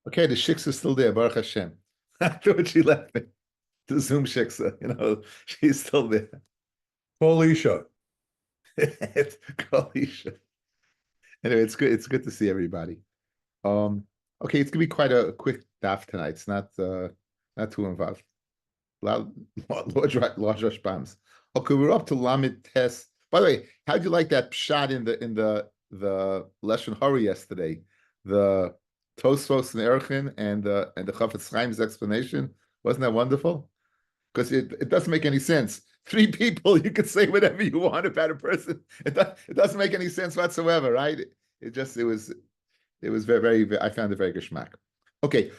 Okay, the shiksa is still there, Baruch Hashem. After what she left me, the Zoom shiksa, she's still there. Felicia. It's Kalisha. Anyway, it's good. It's good to see everybody. Um, okay, it's gonna be quite a quick daf tonight. It's not too involved. Large rush bombs. Okay, we're up to Lamed Tes. By the way, how'd you like that shot in the Leshon Hara yesterday? The Tosfos and Erchin and the Chafetz Chaim's explanation. Wasn't that wonderful? Because it doesn't make any sense. Three people, you could say whatever you want about a person. It doesn't make any sense whatsoever, right? It was very, I found it very geschmack. Okay,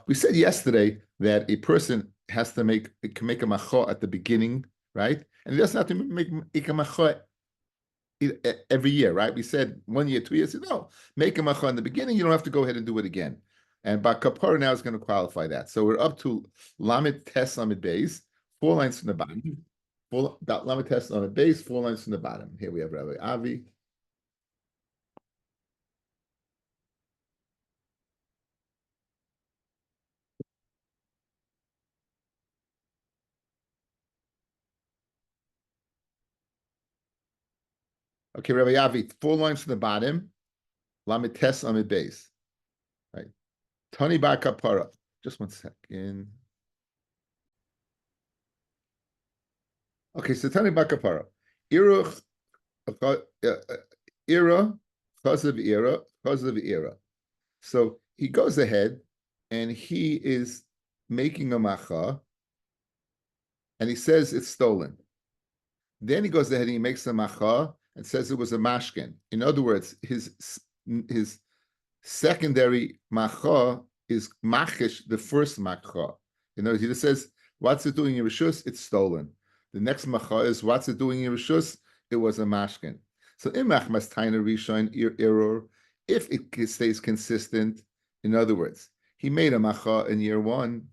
we said yesterday that a person can make a macho at the beginning, right? And he doesn't have to make a macho every year, right? We said 1 year, 2 years. No, make a macho in the beginning. You don't have to go ahead and do it again. And Bakapar now is going to qualify that. So we're up to Lamed Tes Lamed Beis, 4 lines from the bottom. Lamed Tes Lamed Beis, 4 lines from the bottom. Here we have Rabbi Avi. Okay, Rabbi Avi, 4 lines from the bottom. Lamed Tes Lamed Beis. Right. Tony Bar Kapara. Just 1 second. Okay, so Tony Bar Kapara. Ira chazav era. So he goes ahead and he is making a macha, and he says it's stolen. Then he goes ahead and he makes a macha and says it was a mashkin. In other words, his secondary macha is machish, the first macha. In other words, he just says, what's it doing in Rishus? It's stolen. The next macha is, what's it doing in Rishus? It was a mashkin. So imach mastaina rishon error, if it stays consistent, in other words, he made a macha in year 1,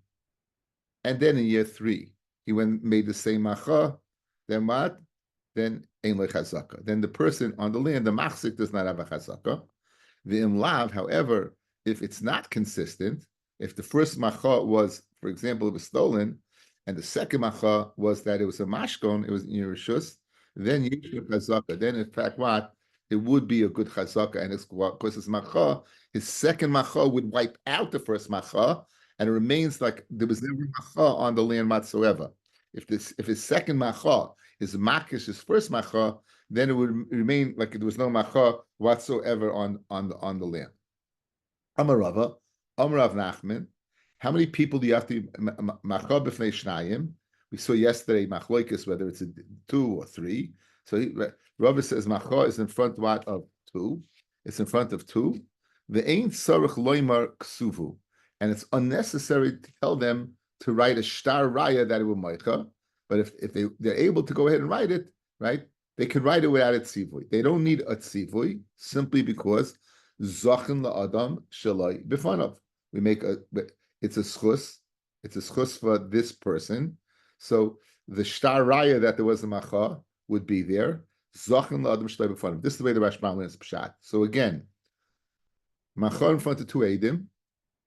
and then in year 3, he made the same macha, then what? Then ein le chazaka. Then the person on the land, the machzik, does not have a chazaka. The imlav, however, if it's not consistent, if the first macha was, for example, it was stolen, and the second macha was that it was a mashkon, it was in Yerushus, then Yishur chazaka. Then, in fact, what? It would be a good chazaka, and it's because it's macha, his second macha would wipe out the first macha, and it remains like there was never macha on the land whatsoever. If his second macha is makish, his first macha, then it would remain like there was no macha whatsoever on the land. Amarava, Amarav Nachman. How many people do you have to macha b'fnei shnayim? We saw yesterday machloikis whether it's a 2 or 3. So Rabbi says macha is in front of 2. It's in front of 2. The ain't sarich loymar ksuvu, and it's unnecessary to tell them to write a shtar raya that it will meicha. But if they're able to go ahead and write it, right, they can write it without a tzivui. They don't need a tzivui simply because zachin la'adam shalai b'fanav. It's a schus for this person. So the shtar raya that there was a macha would be there. Zachin la'adam shalai b'fanav. This is the way the Rashbam learns pshat. So again, macha in front of 2 edim,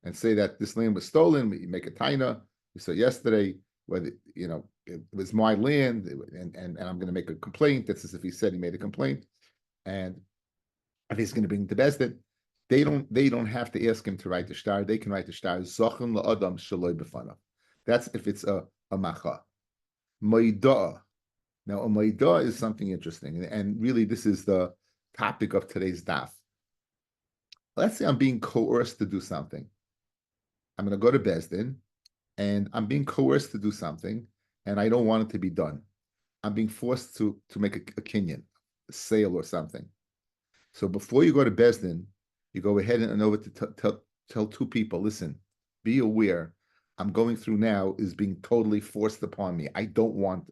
and say that this land was stolen. We make a taina. We saw yesterday whether it was my land, and I'm going to make a complaint. That's as if he said he made a complaint, and if he's going to bring it to Bezdin, they don't have to ask him to write the shtar. They can write the shtar. Zachin la'adam shaloi b'fanav. That's if it's a macha. Maidah. Now a maidah is something interesting, and really this is the topic of today's daf. Let's say I'm being coerced to do something. I'm going to go to Bezdin, and I'm being coerced to do something, and I don't want it to be done. I'm being forced to make a kinyan, a sale or something. So before you go to Bezdin, you go ahead and over to tell 2 people, listen, be aware, I'm going through now is being totally forced upon me. I'm doing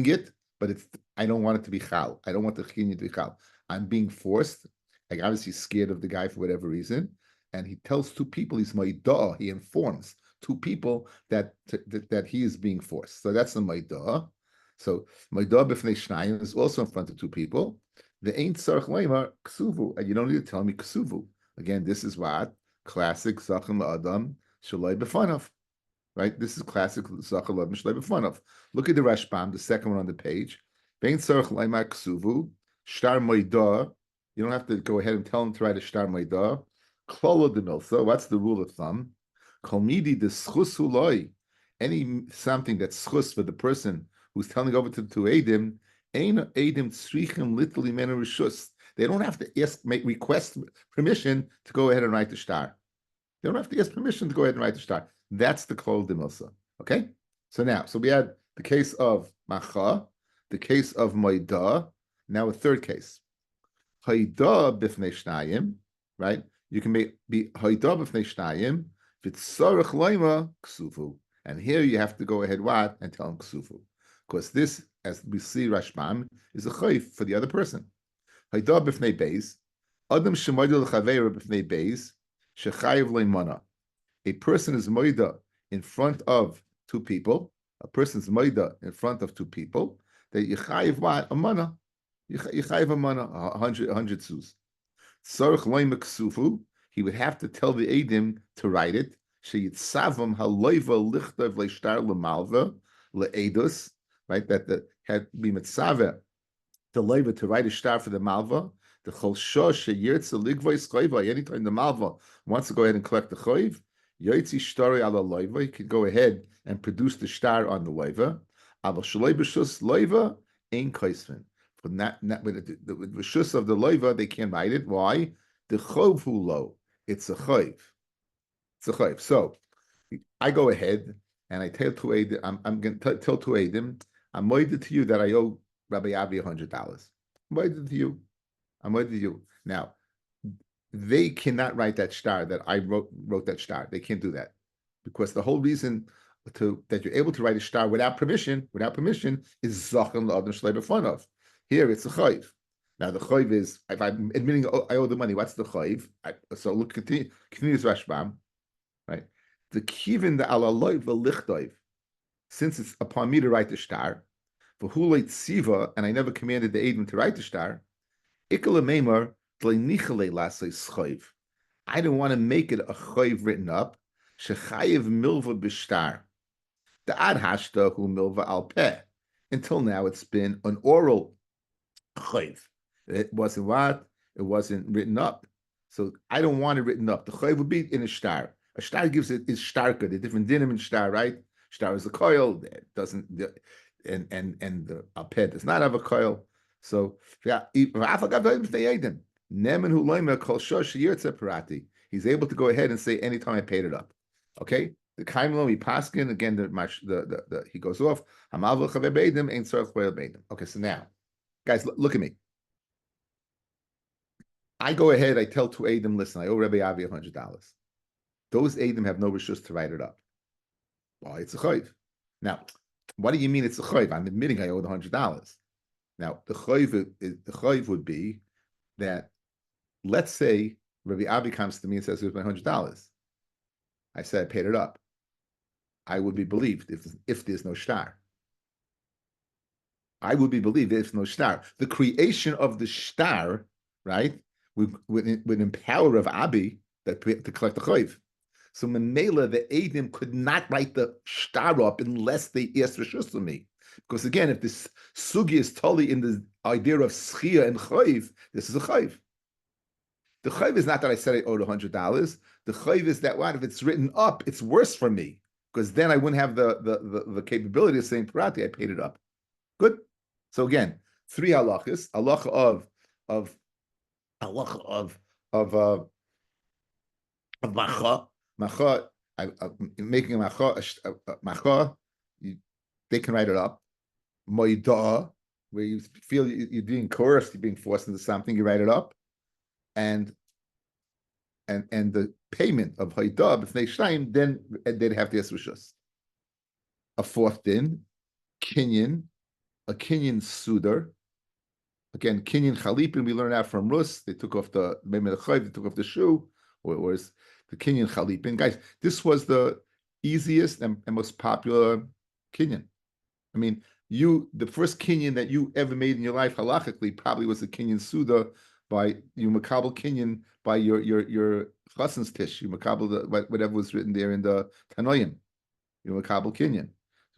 it, but I don't want it to be chal. I don't want the kinyan to be chal. I'm being forced. I'm obviously scared of the guy for whatever reason. And he tells 2 people, he's maidah, he informs 2 people that he is being forced. So that's the maidah. So maidah b'fnei shnayim is also in front of 2 people. The ain't sarach leimar ksuvu, and you don't need to tell me ksuvu. Again, this is what classic Zachem La'adam Shalai B'fanav. Right? This is classic Zachem La'adam Shalai B'fanav. Look at the Rashbam, the second one on the page. Bein Tzarech Laimar Ksuvu, Shtar Moida. You don't have to go ahead and tell him to write a Shtar Moida. Klolo de Milsa. What's the rule of thumb? Kolmidi de Schus Huloi. Any something that's schus for the person who's telling over to Eidim, Ein Eidim Tzrichim literally men rishus. They don't have to request permission to go ahead and write the shtar. They don't have to ask permission to go ahead and write the shtar. That's the klol de milsa. Okay? So we had the case of macha, the case of moida, now a third case. Haida b'fnei shnayim, right? You can be haida b'fnei shnayim, v'tzarech loima ksufu. And here you have to go ahead what and tell him ksufu. Because this, as we see Rashbam, is a chayf for the other person. Haida b'fnei beis, adam shemoida l'chaveira b'fnei beis, shechayev leimana. A person is moida in front of two people. A person's moida in front of two people. That yechayev what a mana. Yechayev a mana 100 sus. Tzarich loim ksufu. He would have to tell the edim to write it. Sheyitzavam haloiva lichtav leishtar lemalva leedus. Right, that had be mitzaveh the loiva to write a shtar for the malva. The cholsho sheyirtza ligvois choiva. Anytime the malva wants to go ahead and collect the choiv, yotzi shtari ala loiva. He can go ahead and produce the shtar on the loiva. Aval shaloi b'shus loiva ein kaisvin. With the rishus of the loiva, they can't write it. Why? The chov hu lo. It's a choiv. It's a choiv. So I go ahead and I tell to Eidim, I'm going to tell to Eidim, I'm moided to you that I owe Rabbi Avi $100. I'm moided to you. I'm moided to you. Now, they cannot write that shtar that I wrote that shtar. They can't do that. Because the whole reason that you're able to write a shtar without permission is Zachem La'adam Shalei B'fanav. Here it's a chayv. Now the chayv is, if I'm admitting I owe the money, what's the chayv? So look, continue this Rashbam, right? The kivin the alaloy v'lichtoiv, since it's upon me to write the shtar, v'hulei tziva, and I never commanded the Eidim to write the shtar, ikala meimar d'leinichale lasei chayv. I don't want to make it a chayv written up. Shechayev milva b'shtar. The ad hashta hu milva al peh. Until now, it's been an oral chayv. It wasn't what? It wasn't written up. So I don't want it written up. The chayv would be in a shtar. A shtar gives it is shtarka. The different dinim in shtar, right? Shtar is a coil. It doesn't, and the alpeh does not have a coil. So yeah, he's able to go ahead and say anytime I paid it up. Okay. The kaimlo we paskin again. The he goes off. Okay. So now, guys, look at me. I go ahead, I tell two Eidim, listen, I owe Rabbi Avi $100. Those Eidim have no rishus to write it up. Well, it's a chayv. Now, what do you mean it's a chayv? I'm admitting I owe the $100. Now, the chayv would be that, let's say Rabbi Avi comes to me and says, here's my $100. I said, I paid it up. I would be believed if there's no shtar. I would be believed if there's no shtar. The creation of the shtar, right, would empower of Abi to collect the chayv. So Memela, the Eidim could not write the shtar up unless they asked rishus from me. Because again, if this sugi is totally in the idea of schia and chayv, this is a chayv. The chayv is not that I said I owed $100. The chayv is that what if it's written up, it's worse for me because then I wouldn't have the capability of saying parati. I paid it up. Good. So again, three halachas: halacha of macha. Macha, making a macha, they can write it up. Moida, where you feel you're being coerced, you're being forced into something, you write it up. And the payment of haida b'fnei shnayim, then they'd have to ask rishus. A fourth din, kinyan, a kinyan sudar. Again, kinyan chalipin, we learned out from Rus. They took off the chayv, they took off the shoe, or it was the kinyan chalipin. Guys, this was the easiest and most popular kinyan. I mean, the first kinyan that you ever made in your life halachically probably was the kinyan suda by you makabel kinyan by your chassan's tish. You makabel whatever was written there in the Tanoim. You makabel kinyan,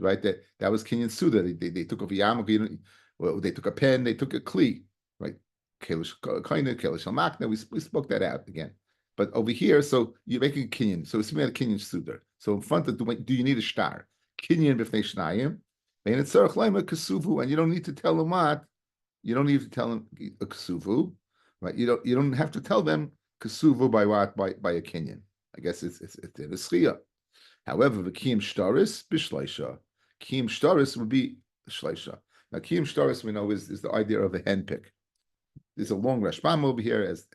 right? That was kinyan suda. They took a v'yam, well, they took a pen, they took a kli, right? Kelish kaina, kelish almakna. We spoke that out again. But over here, so you're making a kinyan. So it's made a kinyan suda. So in front of do you need a star? Kinyan b'fnei shnayim, and it's tzarich lema kasuvu, and you don't need to tell them what. You don't need to tell them a kasuvu, right? You don't have to tell them kasuvu by what by a kinyan. I guess it's in a schia. However, the kiyim shtaris b'shleisha. Kiyim shtaris would be shleisha. Now, kiyim shtaris we know is the idea of a handpick. There's a long Rashbam over here, as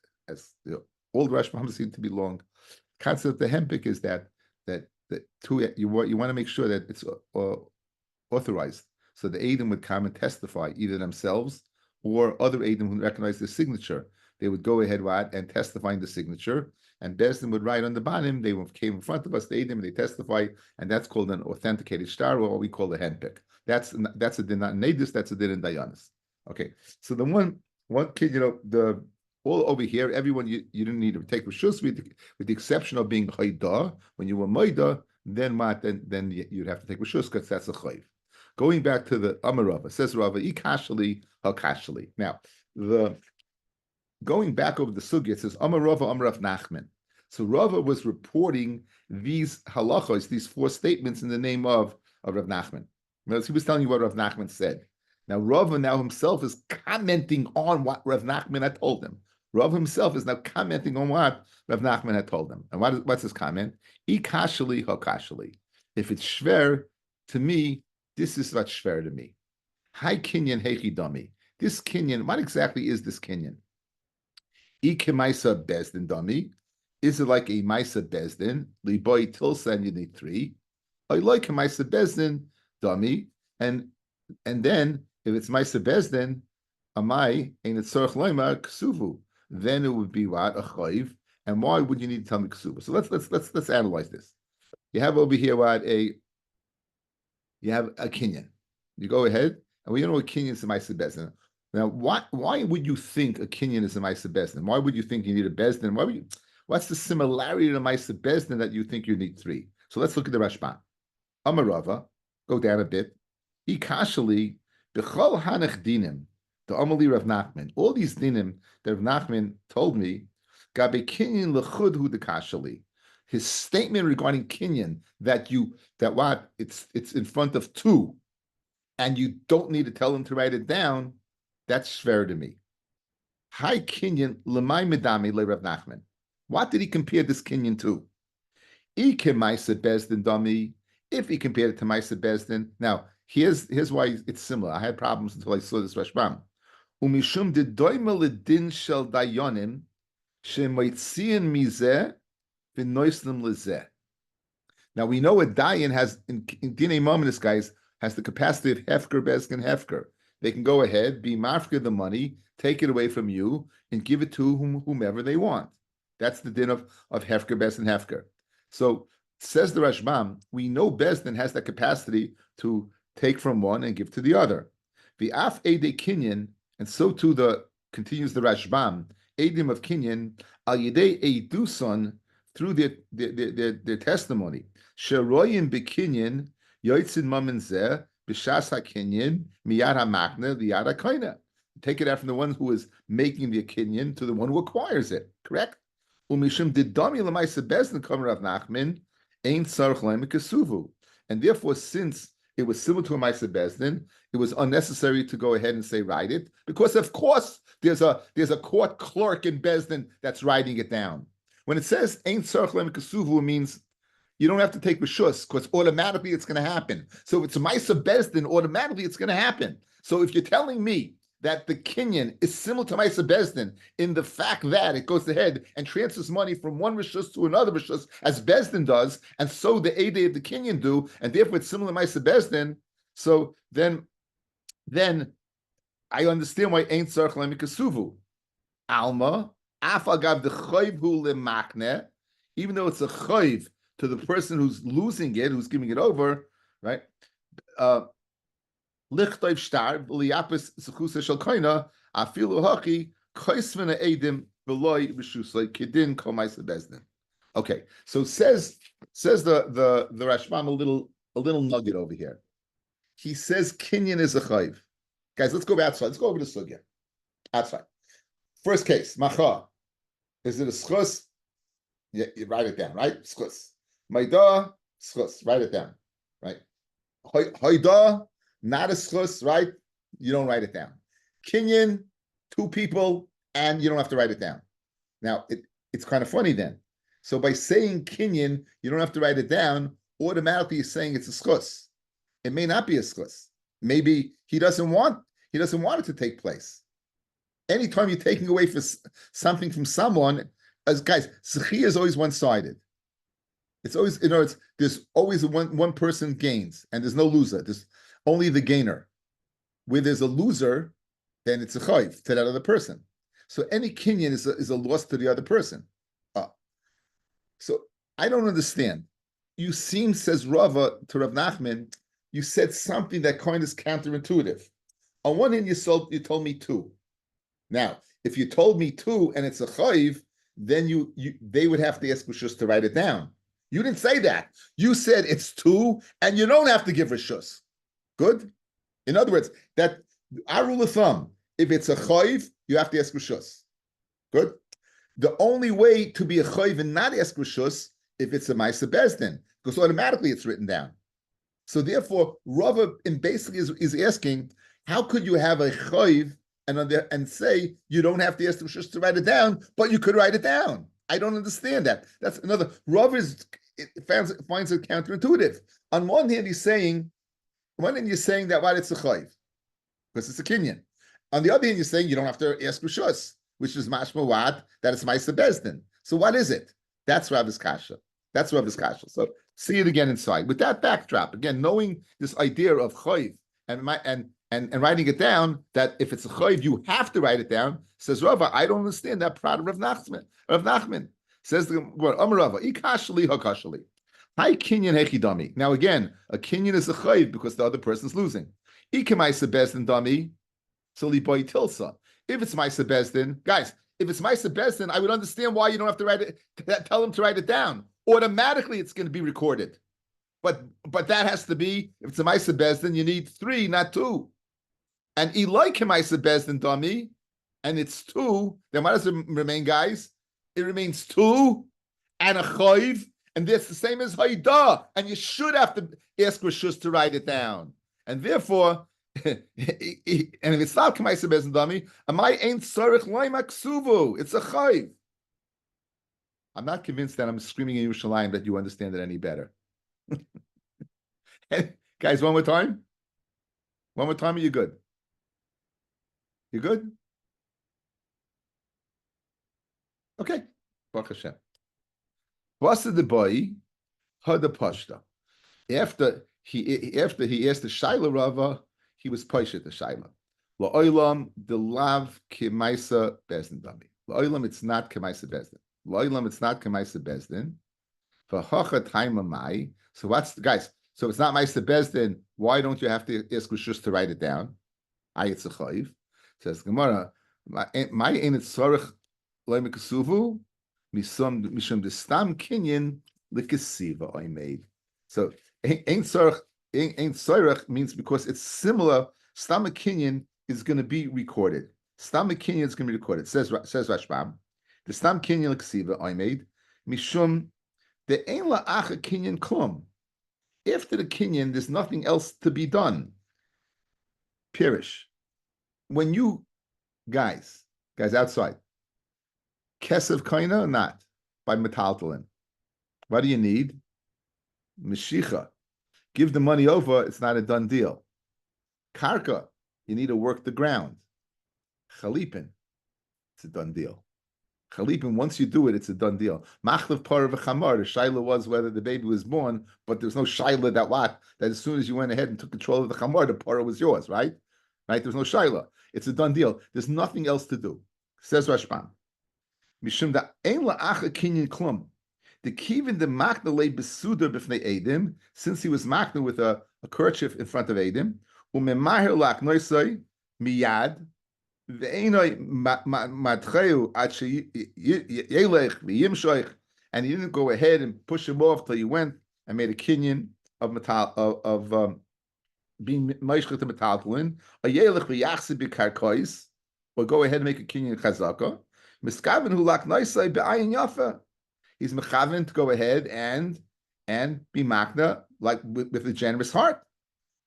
all the Rashbam seem to be long. The concept of the handpick is that you want to make sure that it's authorized. So the Eidim would come and testify either themselves or other Eidim who recognize the signature. They would go ahead and testify in the signature, and Bezdin would write on the bottom. They came in front of us, the Eidim, and they testify, and that's called an authenticated star, or what we call a handpick. That's a din not nadis, that's a din in dayanis. Okay, so the one kid, the all over here, everyone you didn't need to take rishus with the exception of being chayda. When you were maida, then you'd have to take rishus because that's a chayv. Going back to the Amarava, says Rava, ikashali hakashali. Now, going back over the sugya, it says Amarava Amarav Nachman. So Rava was reporting these halachos, these four statements in the name of Rav Nachman. He was telling you what Rav Nachman said. Now Rava now himself is commenting on what Rav Nachman had told him. Rav himself is now commenting on what Rav Nachman had told him. And what's his comment? Ikashali hakashali. If it's shver to me, this is what's shver to me. Hi kinyan hechi dami. This kinyan, what exactly is this kinyan? Ike maisa bezdin dami. Is it like a maisa bezdin? Liboy tilsa, you need three. I like a maisa bezdin dami. And then if it's maisa bezdin, amai ain't it tzorch loima ksuvu. Then it would be what? A chayv. And why would you need to tell me ksuva? So let's analyze this. You have over here you have a kinyan. You go ahead, and we don't know what kinyan is a maisa bezdin. Now, why would you think a kinyan is a maisa bezdin? Why would you think you need a bezdin? What's the similarity to maisa bezdin that you think you need three? So let's look at the Rashban. Amarava, go down a bit. Ikashali b'chol hanach dinim. The Amali Rav Nachman. All these dinim that Rav Nachman told me, gabe kinyan lechud hu dekashali. His statement regarding kinyan that it's in front of two, and you don't need to tell him to write it down. That's shver to me. Hi kinyan lemay medami le Rav Nachman. What did he compare this kinyan to? Ike maisa bezdin dami. If he compared it to maisa bezdin, now here's why it's similar. I had problems until I saw this Rashbam. Umishum de doima ledin shel dayonim shemoitzian mizeh v'noislim lezeh. Now we know a dayan has in dinei mominus guys has the capacity of hefker bezkin hefker. They can go ahead, be mafker the money, take it away from you, and give it to whomever they want. That's the din of hefker bezkin hefker. So says the Rashbam, we know Bezdin has that capacity to take from one and give to the other. The af ede kinyan. And so too continues the Rashbam, Edim of Kinyan, al yedei eiduson, through their testimony. Sheroyim bekinyan, yoitzin mamin zeh, b'shas hakinyan, miyad hamakna, liyad hakoina. Take it out from the one who is making the kinyan to the one who acquires it, correct? Umishum didami l'maisa bezdin kamer Rav Nachman, ein tzarich leim kasuvu. And therefore, since it was similar to a Maisa Bezdin, it was unnecessary to go ahead and say write it, because of course there's a court clerk in Bezdin that's writing it down. When it says Ein Tzarich Lem Kasuvu, it means you don't have to take Rishus, because automatically it's going to happen. So if it's a Maisa Bezdin, automatically it's going to happen. So if you're telling me that the kinyan is similar to Maisa Bezdin in the fact that it goes ahead and transfers money from one Rishus to another Rishus, as Bezdin does, and so the Ede of the kinyan do, and therefore it's similar to Maisa Bezdin, so then I understand why Ein Tzarich Leim Kasuvu. Alma, Afagav the Chayv Hu Lemachne, even though it's a Chayv to the person who's losing it, who's giving it over, right? Lichtayv shtar liyapis sechusa shel koina afilu haki Koisvena Edim Beloy Rishusay Kidin Komaisa Bezdin. Okay, so says the Rashbam a little nugget over here. He says Kinyan is a chayv. Guys, let's go outside. Let's go over to Sugya. Outside. First case, Macha. Is it a schus? Yeah, you write it down, right? Schus. Maida, schus. Write it down, right? Haida, not a schus, right? You don't write it down. Kinyan, two people, and you don't have to write it down. Now, it's kind of funny then. So by saying Kinyan, you don't have to write it down, automatically you're saying it's a schus. It may not be a schus. Maybe he doesn't want it to take place. Anytime you're taking away something from someone, as guys, Zechia is always one-sided. It's always, there's always one person gains, and there's no loser. There's only the gainer. Where there's a loser, then it's a chayv to that other person. So any kinyan is a loss to the other person. So I don't understand. You seem, says Rava to Rav Nachman, you said something that kind of is counterintuitive. On one hand, you told me two. Now, if you told me two and it's a chayiv, then they would have to ask Rishus to write it down. You didn't say that. You said it's two and you don't have to give Rishus. Good? In other words, that our rule of thumb, if it's a chayiv, you have to ask Rishus. Good? The only way to be a chayiv and not ask Rishus, if it's a Maisa Bezdin, because automatically it's written down. So therefore, Rava basically is asking, how could you have a chayiv and say you don't have to ask the Rishus to write it down, but you could write it down? I don't understand that. That's another. Rava finds it counterintuitive. On one hand, you're saying that why it's a chayiv, because it's a kinyan. On the other hand, you're saying you don't have to ask Rishus, which is mashma what, that it's Maisa Bezdin. So what is it? That's Rava's kasha. That's Rava's kasha. So see it again inside. With that backdrop, again, knowing this idea of chayiv and writing it down, that if it's a chayiv, you have to write it down, says Rava, I don't understand that part of Rav Nachman. Says the word, Rava, ikashali hakashali. Hi kinyan hechidami. Now again, a kinyan is a chayiv because the other person's losing. Ikemaisa bezdin dami, so liboy tilsa. If it's Maisa Bezdin, guys, if it's Maisa Bezdin, I would understand why you don't have to write it, tell them to write it down. Automatically, it's going to be recorded. But that has to be, if it's a Maisa Bezdin, you need three, not two. And Eloi Maisa Bezdin dummy, and it's two, then what does it remain, guys? It remains two and a chayiv, and that's the same as Haida, and you should have to ask Rishus to write it down. And therefore, and if it's not Kamaisa Bezdin dummy, amai ain't sarich loy maksuvu. It's a chayiv. I'm not convinced that I'm screaming in Yerushalayim that you understand it any better. Guys, one more time. One more time, are you good? You good? Okay. Baruch Hashem. Basra the boy, hada pashta. After he asked the Shaila Rava, he was paishet the Shaila. La'olam the lav kemaisa bezdin dami. La'olam it's not kemaisa bezdin. La'olam it's not kemaisa bezdin. V'hacha taima mai. So what's guys? So it's not maisa bezdin. Why don't you have to ask Rishus to write it down? Ayetz a chayiv. Says Gemara. My ain't it sarich loymekasuvu mishum destam kinyan likasiva I made. So ain't sarich means because it's similar. Stam kinyan is going to be recorded. Stam kinyan is going to be recorded. Says Rashbam. The stam kinyan likasiva I made mishum the ein la'acha kinyan klum. After the kinyan, there's nothing else to be done. Pirish. When you guys outside, kesev kaina or not by metaltalin. What do you need? Meshicha. Give the money over. It's not a done deal. Karka. You need to work the ground. Chalipin. It's a done deal. Chalipin, once you do it, it's a done deal. Machlav par v'chamar. The shaila was whether the baby was born, but there was no shaila that as soon as you went ahead and took control of the chamar, the para was yours, right? Right? There's no shaila. It's a done deal. There's nothing else to do. Says Rashbam. Mishum da ein la'acha kinyan klum. The kivin the makna lay besuder b'fnei edim, since he was makna with a kerchief in front of edim, umemahir lak noisai miyad. Ve'enoi matcheu ad yelech v'yimshoich, and he didn't go ahead and push him off till he went and made a kinyan of metal of being meishchet to metaltalin. A yelech v'yachsi b'karkois, or go ahead and make a kinyan chazaka. Miskaven hu lak noisai be'ayin yafa. He's mechaven to go ahead and be makna like with a generous heart.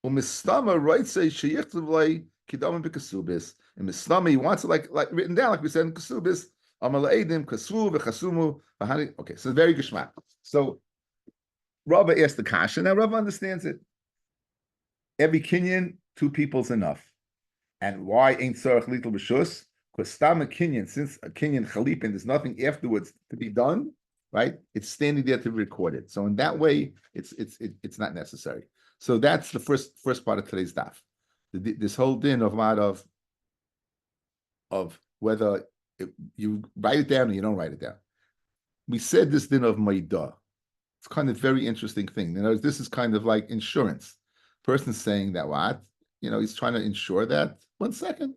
Umistama writes a sheyichtivlei kidam b'kasubis. And Mislama, he wants it like written down, like we said in Kasubis. Amalaedim kasvu v'chasumu v'hani. Okay, so very geshmak. So Rabbi asked the kasha. Now Rabbi understands it. Every kinyan, two people's enough. And why ain't tzarich litul b'shus? Because stam a kinyan, since a kinyan chalipin, there's nothing afterwards to be done, right? It's standing there to be recorded. So in that way, it's not necessary. So that's the first part of today's daf. This whole din of whether you write it down or you don't write it down. We said this din of maidah. It's kind of a very interesting thing. You know, this is kind of like insurance. Person's saying that what? You know, he's trying to ensure that. 1 second.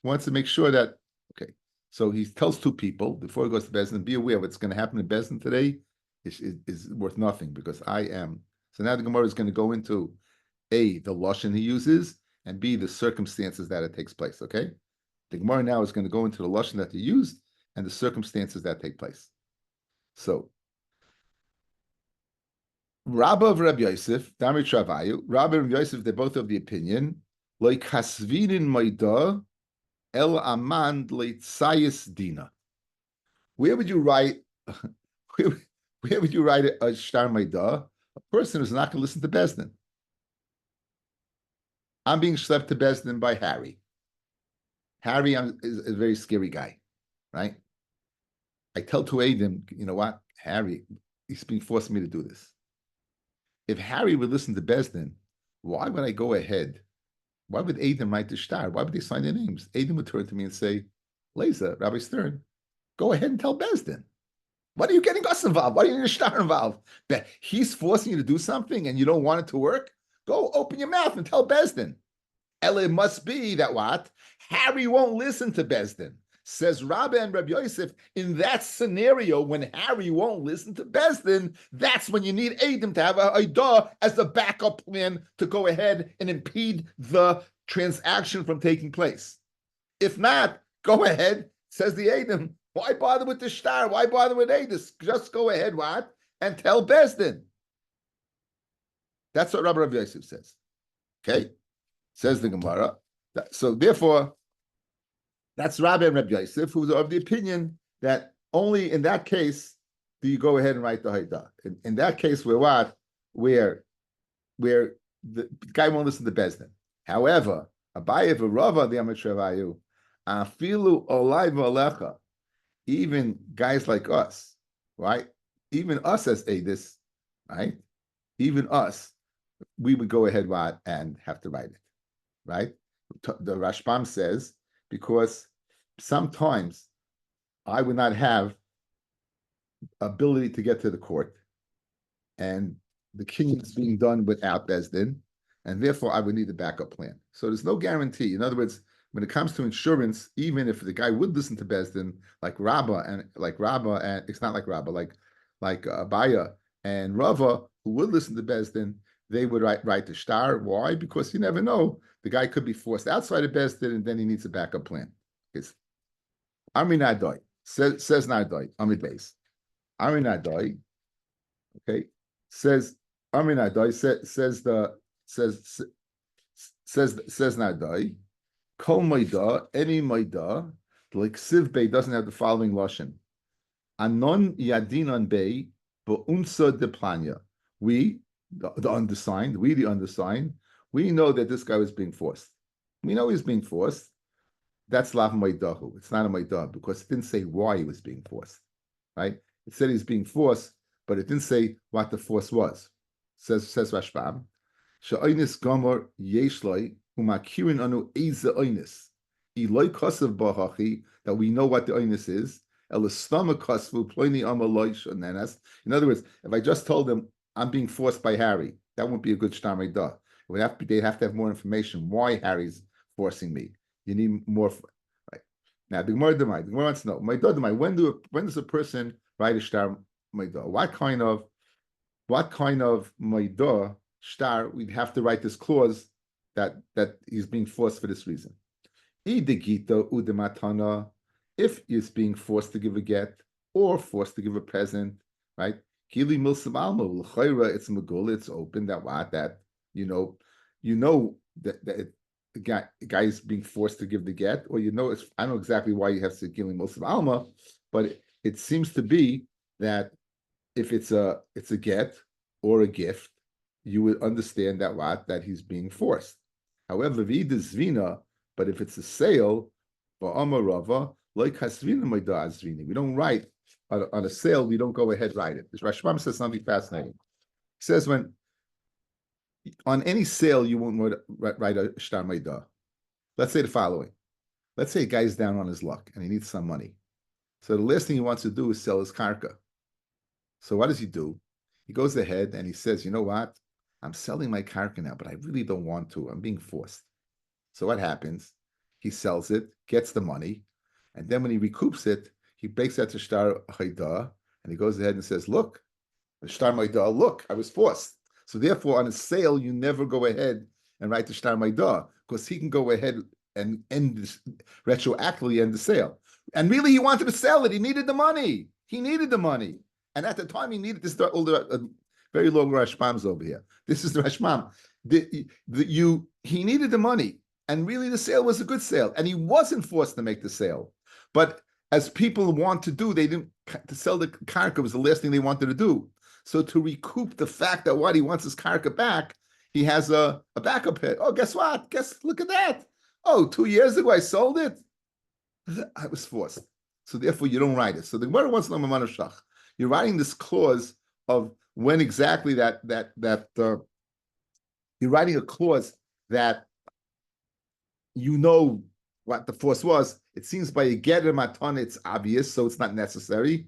Wants to make sure that, okay. So he tells two people before he goes to Bezdin, be aware what's going to happen in Bezdin today is worth nothing because I am. So now the Gemara is going to go into A, the lashon he uses, and B, the circumstances that it takes place, okay? The Gemara now is going to go into the lashon that they used and the circumstances that take place. So, Rabbi of Rabbi Yosef, Damir Travayu, Rabbi and Yosef, they're both of the opinion, like Hasvinin Maida, El Aman Leitzayis Dina. Where would you write? Where would you write a Shtar Maida? A person who's not going to listen to Bezdin. I'm being schlepped to Bezdin by Harry. Harry is a very scary guy, right? I tell to Adam, you know what? Harry, he's being forcing me to do this. If Harry would listen to Bezdin, why would I go ahead? Why would Adam write the shtar? Why would they sign their names? Adam would turn to me and say, Leza, Rabbi Stern, go ahead and tell Bezdin. What are you getting us involved? Why are you getting a shtar involved? He's forcing you to do something and you don't want it to work? Go open your mouth and tell Bezdin. Ella, it must be that what? Harry won't listen to Bezdin. Says Rabbi and Rabbi Yosef, in that scenario, when Harry won't listen to Bezdin, that's when you need Adam to have a Eidah as a backup plan to go ahead and impede the transaction from taking place. If not, go ahead, says the Adam. Why bother with the shtar? Why bother with Adis? Just go ahead, what? And tell Bezdin. That's what Rabbi Yosef says. Okay? Says the Gemara. So therefore, that's Rabbi and Rabbi Yosef, who's of the opinion that only in that case do you go ahead and write the Haidah. In that case, where the guy won't listen to Bezdin. However, Abaye v'Rava the Amitravayu, afilu olai v'alecha, even guys like us, right? Even us as Adis, right? Even us, we would go ahead and have to write it, right? The Rashbam says, because sometimes I would not have ability to get to the court, and the kinyan is being done without Bezdin, and therefore I would need a backup plan. So there's no guarantee. In other words, when it comes to insurance, even if the guy would listen to Bezdin, like Rabba, and it's not like Rabba, like Abaya and Rava, who would listen to Bezdin, they would write the shtar. Why? Because you never know. The guy could be forced outside of Bezdin, and then he needs a backup plan. It's Ami Nadoi says Nadoi Ami Beis Ami Nadoi. Okay, says Ami Nadoi says Nadoi. Kol Maida, any Maida, like Siv Bey doesn't have the following lashon. Anon Yadinon Bey Unsa de Planya. We, the undersigned, we know that this guy was being forced. We know he's being forced. That's lav maidahu. It's not a maidah because it didn't say why he was being forced, right? It said he's being forced, but it didn't say what the force was. Says Rashbam, she'oinis gomer yeshloi umakirin anu eze oinis. Iloi kosav bahachi, that we know what the oinis is. Elastama kosvu ploini amaloi shonenas. In other words, if I just told them I'm being forced by Harry, that wouldn't be a good shtar maidah. They'd have to have more information. Why Harry's forcing me? You need more. Now the Gemara wants to know, when does a person write a star maidah? What kind of maidah star we'd have to write this clause that he's being forced for this reason? If he's being forced to give a get or forced to give a present, right? Kili milsam alma l'chayra, it's megula, it's open that you know that the guy is being forced to give the get, or I don't know exactly why you have to give milsam alma, but it seems to be that if it's a get or a gift, you would understand that he's being forced. However, v'ida but if it's a sale, ba'amarava like hasvina maidah azvini, we don't write on a sale. We don't go ahead write it. This Rashbam says something fascinating. He says when on any sale you won't write a shtar maidah. Let's say the following. Let's say a guy's down on his luck and he needs some money. So the last thing he wants to do is sell his karka. So what does he do? He goes ahead and he says, you know what? I'm selling my karka now, but I really don't want to. I'm being forced. So what happens? He sells it, gets the money, and then when he recoups it, he breaks out to shtar maidah, and he goes ahead and says, look, shtar maidah, look, I was forced. So therefore, on a sale, you never go ahead and write the shtar maidah, because he can go ahead and retroactively end the sale. And really, he wanted to sell it. He needed the money. And at the time, he needed this. Very long Rashbams over here. This is the Rashbam. He needed the money. And really, the sale was a good sale. And he wasn't forced to make the sale. But as people want to do, to sell the karka was the last thing they wanted to do. So to recoup the fact that he wants his karka back, he has a backup hit. Oh, guess what? Look at that. Oh, 2 years ago, I sold it. I was forced. So therefore, you don't write it. So the Gemara wants to know Mamana Shach. You're writing this clause of when exactly that you're writing a clause that you know what the force was. It seems by a get or matana, it's obvious, so it's not necessary.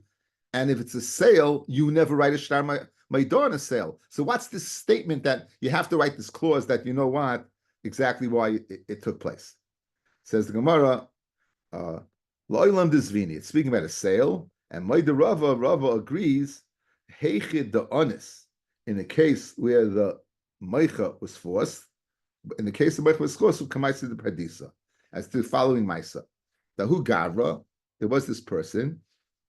And if it's a sale, you never write a shtar maidah on a sale. So what's this statement that you have to write this clause that you know what exactly why it took place? Says the Gemara, Lo'ilam dizvini. It's speaking about a sale, and Maida Rava agrees. Heichid the honest in the case where the meicha was forced. In the case of meicha was forced, who kamaisa the pardisa. As to following Maisa, the Hu Gavra, there was this person,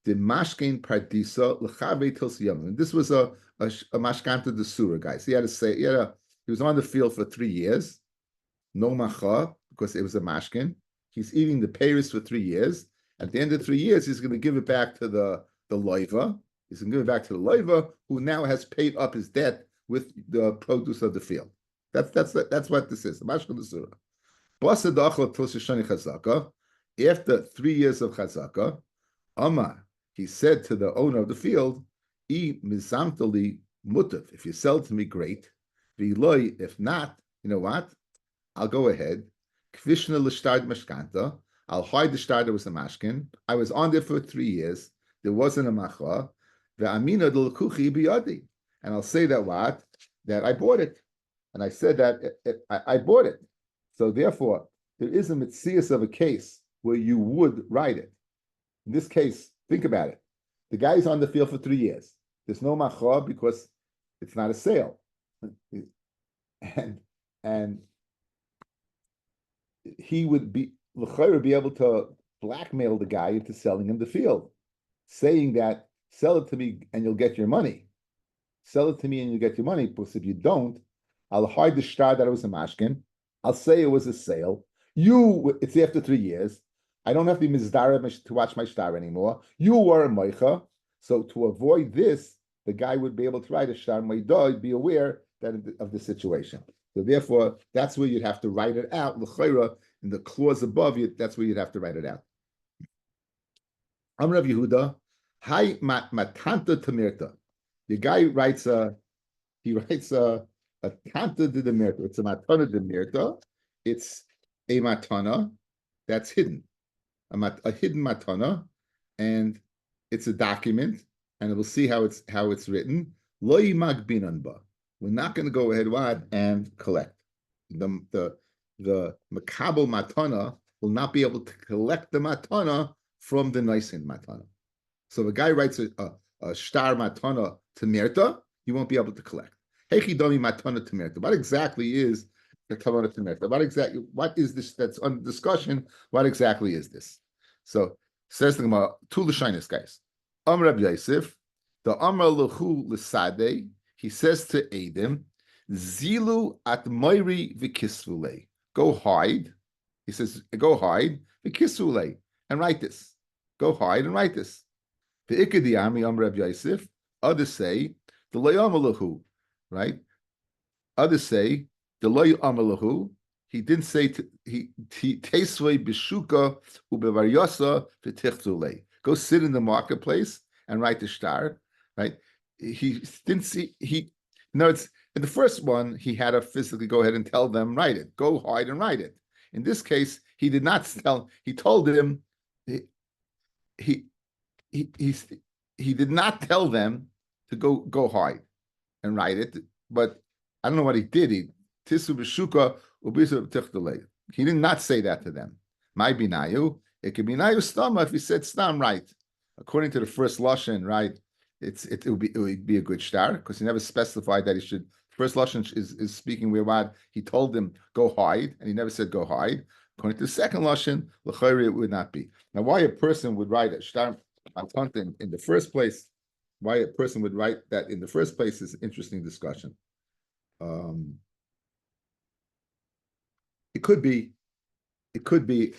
the Mashkein Pardisa L'Chave Tilsiyam. And this was a Mashkanta de Surah, guys. He was on the field for 3 years, no macha, because it was a mashkin. He's eating the payers for 3 years. At the end of 3 years, he's going to give it back to the loiva. He's going to give it back to the loiva, who now has paid up his debt with the produce of the field. That's what this is, the mashkin de Surah. After 3 years of chazaka, Amar, he said to the owner of the field, if you sell to me, great. If not, you know what? I'll go ahead. I'll hide the shtar that was a mashkin. I was on there for 3 years. There wasn't a macha. And I'll say that I bought it. And I said that I bought it. So therefore, there is a mitzias of a case where you would write it. In this case, think about it. The guy's on the field for 3 years. There's no macha because it's not a sale. And he would be able to blackmail the guy into selling him the field, saying that, sell it to me and you'll get your money. Sell it to me and you'll get your money, because if you don't, I'll hide the shtar that it was a mashkin. I'll say it was a sale. It's after 3 years. I don't have to be mizdara to watch my shtar anymore. You were a meicha. So to avoid this, the guy would be able to write a shtar meidah, be aware of the situation. So therefore, that's where you'd have to write it out. L'chayra, in the clause above you, that's where you'd have to write it out. Amar Rav Yehuda, Hai matanta tamirta. The guy writes a tanta de demirta. It's a matana de demirta. It's a matana that's hidden, a hidden matana, and it's a document, and we'll see how it's written. Lo magbinan ba. We're not going to go ahead and collect the makabel matana will not be able to collect the matana from the noisin matana. So if a guy writes a star matana to Mirta, you won't be able to collect. Hechidomi matana to Mirta. What exactly is the matana to Mirta? What is this that's under discussion? What exactly is this? So says the Gemara, two Lashinis, guys. Rabbi Yosef, the Amar Lechu L'Sadeh, he says to Adam, Zilu at Moiri v'kisvule. Go hide. He says, go hide v'kisvule and write this. Go hide and write this. The Ikadiyami Amar Rabbi Yosef. Others say the Layamalahu, right? Others say the Layamalahu. He didn't say he Tesvei Bishuka Ubevaryasa v'tichzule. Go sit in the marketplace and write the star, right? He didn't see it's in the first one, he had to physically go ahead and tell them, write it, go hide and write it. In this case, he did not tell, he told him, he did not tell them to go hide and write it, but I don't know what he did. He did not say that to them. My binayu, it could be nayu stama if he said stam, right? According to the first lashon, right? It would be a good star because he never specified that he should. First lashon is speaking where he told them go hide, and he never said go hide. According to the second lashon, l'chayri it would not be. Now, why a person would write a star in the first place? Why a person would write that in the first place is an interesting discussion. It could be. It could be.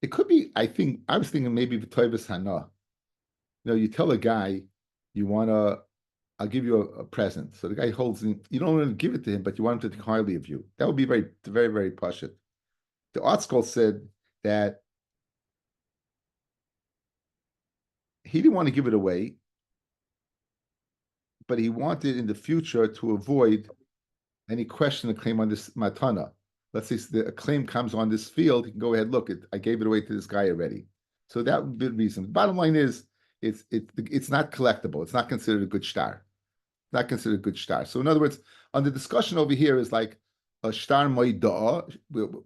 It could be. I was thinking maybe v'toivus hana. You tell a guy you want to. I'll give you a present. So the guy holds it. You don't want to give it to him, but you want him to think highly of you. That would be very, very, very pashut. The art school said that he didn't want to give it away, but he wanted in the future to avoid any question of claim on this matana. Let's say a claim comes on this field, he can go ahead, look, I gave it away to this guy already. So that would be the reason. The bottom line is, it's not collectible. It's not considered a good star. Not considered a good star. So in other words, on the discussion over here is like a star maidah.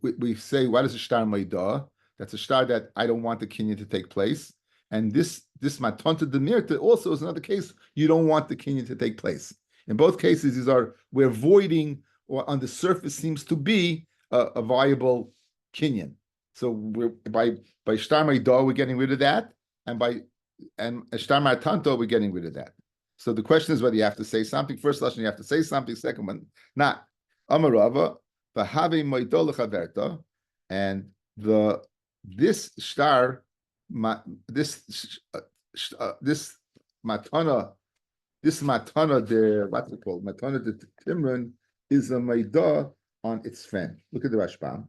We say, what is a star maidah? That's a star that I don't want the kinyan to take place. And this matanta demirta also is another case you don't want the kinyan to take place. In both cases, we're avoiding, or on the surface seems to be a viable kinyan. So by star maidah we're getting rid of that, and star matanta we're getting rid of that. So the question is whether you have to say something. First lesson, you have to say something. Second one, not. Amarava, v'have moidol lechaverta, and this star, this matana, what's it called? Matana de Timran is a maidah on its friend. Look at the Rashbam.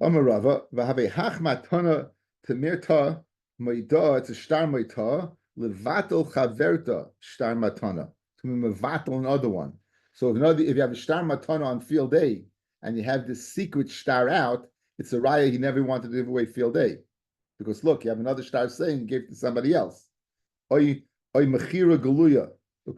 Amarava, v'have hach matana temirta maidah, it's a star maidah, levatel chaverta star matana, to mevatel another one. So if you have a star matana on field A, and you have this secret star out, it's a raya he never wanted to give away field A. Because look, you have another star saying he gave it to somebody else. Oy mechira galuya. Well,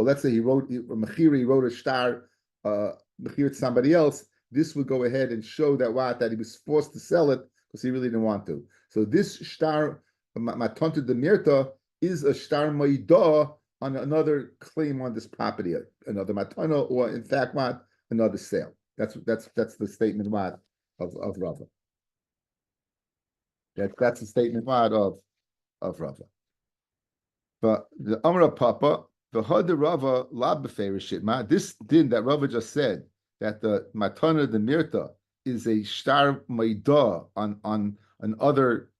let's say he wrote a star mechir to somebody else. This would go ahead and show that he was forced to sell it because he really didn't want to. So this star matonta demirta is a star maidah on another claim on this property, another matana, or in fact another sale. That's the statement of Rava. That's the statement of Rava. But the Amra Papa, the Hada Rava lab b'feirishitma. This din that Rava just said that the matana the mirta is a star maidah on another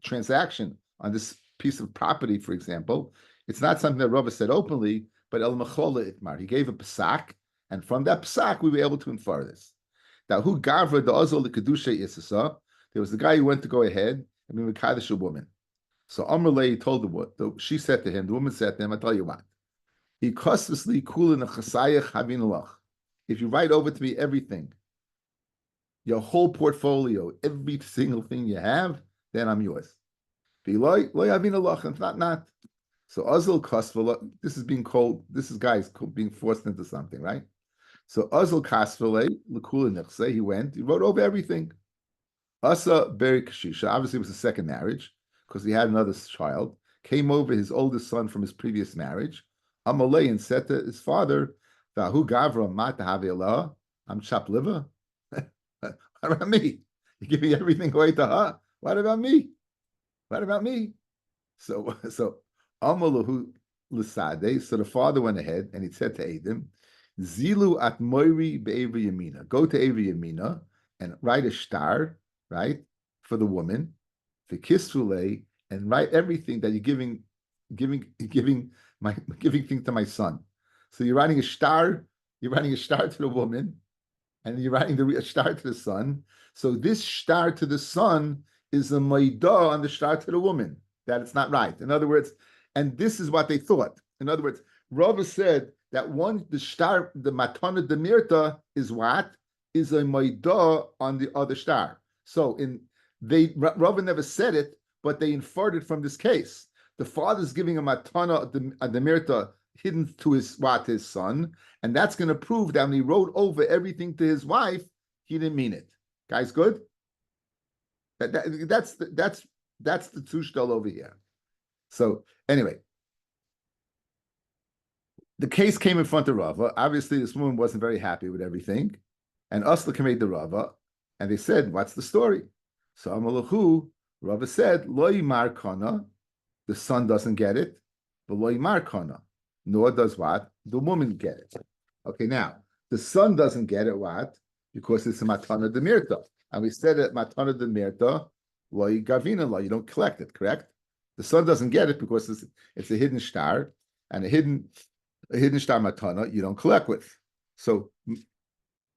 transaction on this piece of property, for example. It's not something that Rava said openly, but el machola itmar. He gave a pasak And from that psak, we were able to infer this. Now, who gavra the ozol the kedusha isasa? There was the guy who went to go ahead and be mekadosh a woman. So Amrlei told the woman. She said to him, the woman said to him, "I tell you what, he costlessly kulin a chasayach havinalach. If you write over to me everything, your whole portfolio, every single thing you have, then I'm yours. Loy havinalach, and not. So Ozil Kasvala, this is being called, this is guys being forced into something, right? So Ozil Kasvala, Lakula Nechse, he went, he wrote over everything. Asa Beri Kashisha, obviously it was a second marriage, because he had another child, came over his oldest son from his previous marriage, Amalei, and said to his father, Vahu Gavra Mat Allah, I'm chop liver. What about me? You give me everything away to her. What about me? What about me? So Amalahu Lasade. So the father went ahead and he said to Adam, Zilu at Moiri be'Avi Yamina. Go to Avi Yamina and write a star, right, for the woman, the kisfule, and write everything that you're giving thing to my son. So you're writing a star to the woman, and you're writing a star to the son. So this star to the son is a maidah on the star to the woman, that it's not right. In other words, and this is what they thought. In other words, Rava said that the matana demirta is what? Is a maidah on the other star. So Rava never said it, but they inferred it from this case. The father's giving a matana a demirta hidden to his son, and that's going to prove that when he wrote over everything to his wife, he didn't mean it. Guys, good? That's the tushtal over here. So anyway, the case came in front of Rava. Obviously, this woman wasn't very happy with everything, and Usla made the Rava, and they said, "What's the story?" So Amalahu, Rava said, "Lo yimar kana," the son doesn't get it, but lo yimar kana, nor does what? The woman get it. Okay, now the son doesn't get it. What? Because it's a matana demirta, and we said that matana demirta lo gavina lo. You don't collect it, correct? The son doesn't get it because it's a hidden star, and a hidden star matana you don't collect with. So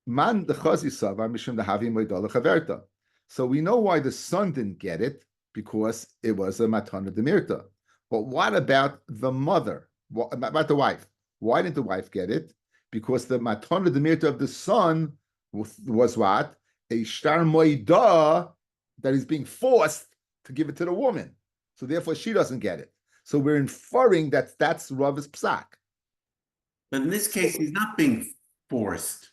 man the chazi sava mishum the havi moidala chaverta. So we know why the son didn't get it, because it was a matana demirta. But what about the mother? What about the wife? Why didn't the wife get it? Because the matana demirta of the son was what? A star moida that is being forced to give it to the woman. So therefore, she doesn't get it. So we're inferring that that's Rava's psak. But in this case, he's not being forced.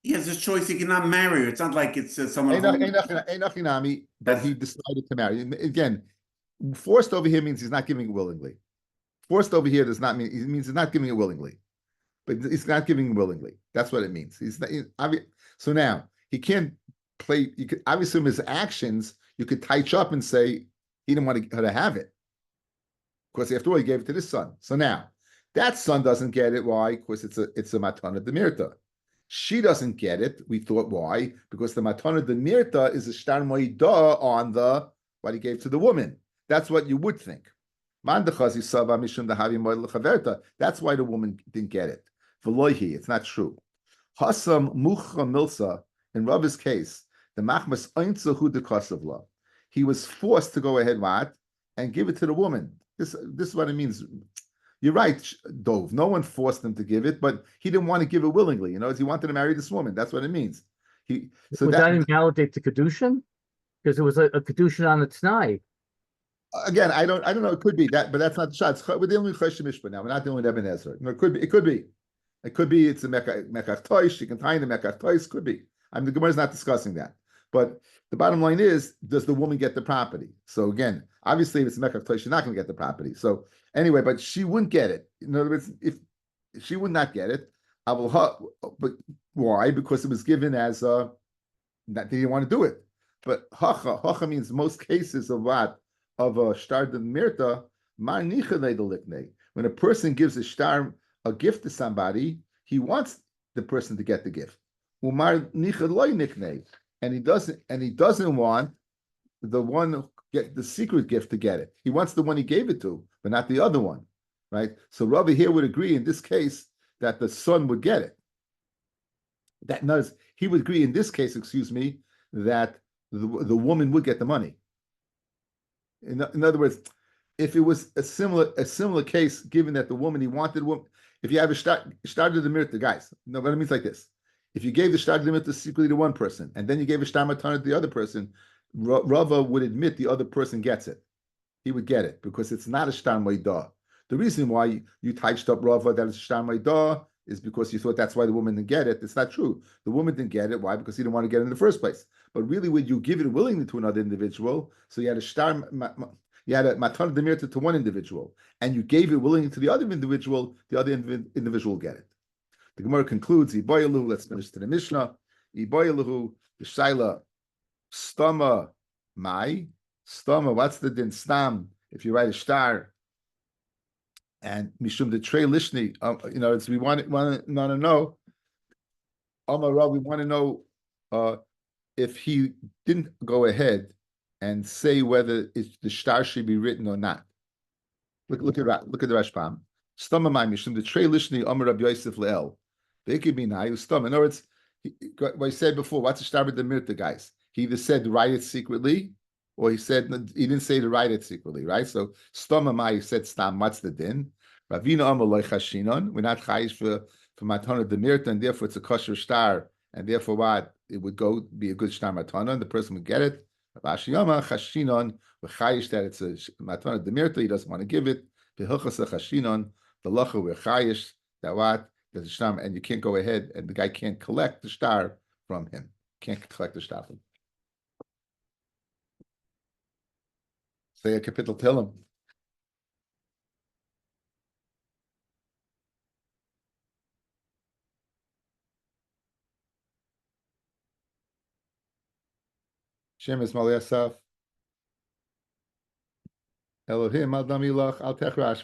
He has a choice. He cannot marry her. It's not like it's someone. But he decided to marry. Again, forced over here means he's not giving it willingly. Forced over here does not mean, it means he's not giving it willingly. But he's not giving it willingly. That's what it means. So now, he can't play, you could obviously from his actions, you could touch up and say he didn't want her to have it. Because after all, he gave it to this son. So now, that son doesn't get it. Why? Because it's a matana demirta. She doesn't get it. We thought why? Because the matana demirta is a shtar moida on what he gave to the woman. That's what you would think. That's why the woman didn't get it. Veloihi, it's not true. Hasam mucha milsa, in Rabbi's case, the machmas einzahu de kosavla. He was forced to go ahead and give it to the woman. This is what it means. You're right, Dov. No one forced him to give it, but he didn't want to give it willingly. You know, he wanted to marry this woman. That's what it means. Would that invalidate the kedushin? Because it was a kedushin on the t'nai. Again, I don't know. It could be that, but that's not the shot. We're dealing with Choshen Mishpah now. We're not dealing with Eben Ezra. No, it could be. It's a mekach toish. You can tie in the mekach toish. Could be. I mean, the Gemara is not discussing that. But the bottom line is, does the woman get the property? So again, obviously, if it's a mekach toish, she's not going to get the property. So anyway, but she wouldn't get it. In other words, if she would not get it, but why? Because it was given as that they didn't want to do it. But hacha means most cases of what? Of a shtar de mirta, when a person gives a gift to somebody, he wants the person to get the gift. And he doesn't want the one who get the secret gift to get it. He wants the one he gave it to, but not the other one, right? So Rabbi here would agree in this case that the son would get it. That knows he would agree in this case, excuse me, that the woman would get the money. In other words, if it was a similar case, given that the woman he wanted woman, if you have a started the mirror to guys, no, but it means like this: if you gave the started the mirror secretly to one person, and then you gave a shtar matana to the other person, Rava would admit the other person gets it. He would get it because it's not a shtar meidah. The reason why you touched up Rava that it's shtar meidah is because you thought that's why the woman didn't get it. It's not true. The woman didn't get it. Why? Because he didn't want to get it in the first place. But really, would you give it willingly to another individual? So you had a shtar, you had a matan demirta to one individual, and you gave it willingly to the other individual. The other individual will get it. The Gemara concludes, Iboyaluhu, let's finish to the Mishnah. Iboyaluhu, the Shaila, Stama, Mai. Stama, what's the din? Stam, if you write a shtar, and Mishum the Trey Lishni, it's we want to know, Amara, we want to know if he didn't go ahead and say whether the shtar should be written or not. Look at the Rashbam. Stama Mai Mishum the Trey Lishni, Amar Rabbi Yosef Le'el. They could be now. Stama. In other words, what I said before, what's the shtar with the mirta, guys? He either said write it secretly, or he said he didn't say to write it secretly, right? So Stama Mai said stam. What's the din? Ravina Amar Loy Chashinon. We're not chayish for matana the mirta, and therefore it's a kosher shtar, and therefore what it would be a good shtar matana, and the person would get it. Rashi Yama Chashinon. We're chayish that it's a matana the mirta. He doesn't want to give it. The hilchas Chashinon. The lacha we're chayish that what. There's a shtar, and you can't go ahead, and the guy can't collect the shtar from him. Can't collect the shtar from him. Say a kapitel telem. Shem is Maliyasaf. Elohim al damilach al techrash.